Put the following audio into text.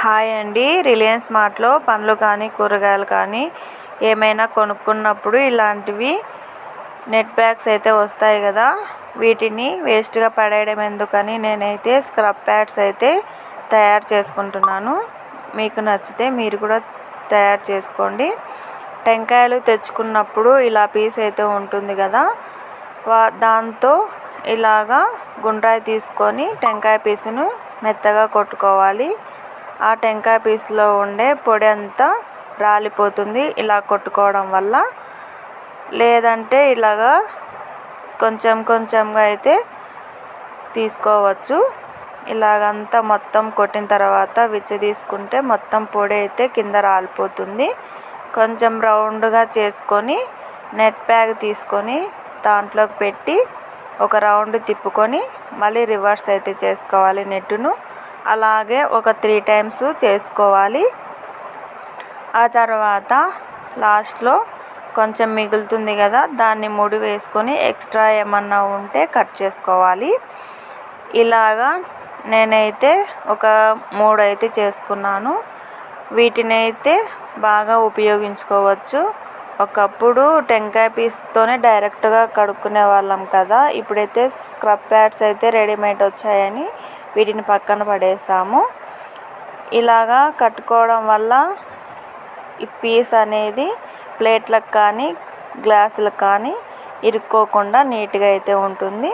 Hi అండి. Reliance మార్ట్లో పండ్లు కానీ కూరగాయలు కానీ ఏమైనా కొనుక్కున్నప్పుడు ఇలాంటివి నెట్ బ్యాగ్స్ అయితే వస్తాయి కదా, వీటిని వేస్ట్గా పడేయడం ఎందుకని నేనైతే స్క్రబ్ ప్యాడ్స్ అయితే తయారు చేసుకుంటున్నాను. మీకు నచ్చితే మీరు కూడా తయారు చేసుకోండి. టెంకాయలు తెచ్చుకున్నప్పుడు ఇలా పీస్ అయితే ఉంటుంది కదా, దాంతో ఇలాగా గుండ్రాయి తీసుకొని టెంకాయ పీసును మెత్తగా కొట్టుకోవాలి. ఆ టెంకాయ పీసులో ఉండే పొడి అంతా రాలిపోతుంది ఇలా కొట్టుకోవడం వల్ల. లేదంటే ఇలాగా కొంచెం కొంచెంగా అయితే తీసుకోవచ్చు. ఇలాగంతా మొత్తం కొట్టిన తర్వాత తీసుకుంటే మొత్తం పొడి అయితే కింద రాలిపోతుంది. కొంచెం రౌండ్గా చేసుకొని నెట్ బ్యాగ్ తీసుకొని దాంట్లోకి పెట్టి ఒక రౌండ్ తిప్పుకొని మళ్ళీ రివర్స్ అయితే చేసుకోవాలి నెట్టును. అలాగే ఒక 3 టైమ్స్ చేసుకోవాలి. ఆ తర్వాత లాస్ట్లో కొంచెం మిగులుతుంది కదా, దాన్ని ముడి వేసుకొని ఎక్స్ట్రా ఏమన్నా ఉంటే కట్ చేసుకోవాలి. ఇలాగా నేనైతే ఒక 3 అయితే చేసుకున్నాను. వీటిని అయితే బాగా ఉపయోగించుకోవచ్చు. ఒకప్పుడు టెంకాయ పీస్తోనే డైరెక్ట్గా కడుక్కునే వాళ్ళం కదా, ఇప్పుడైతే స్క్రబ్ ప్యాడ్స్ అయితే రెడీమేడ్ వచ్చాయని వీటిని పక్కన పడేసాము. ఇలాగా కట్టుకోవడం వల్ల ఈ పీస్ అనేది ప్లేట్లకు కానీ గ్లాసులకు కానీ ఇరుక్కోకుండా నీట్గా అయితే ఉంటుంది.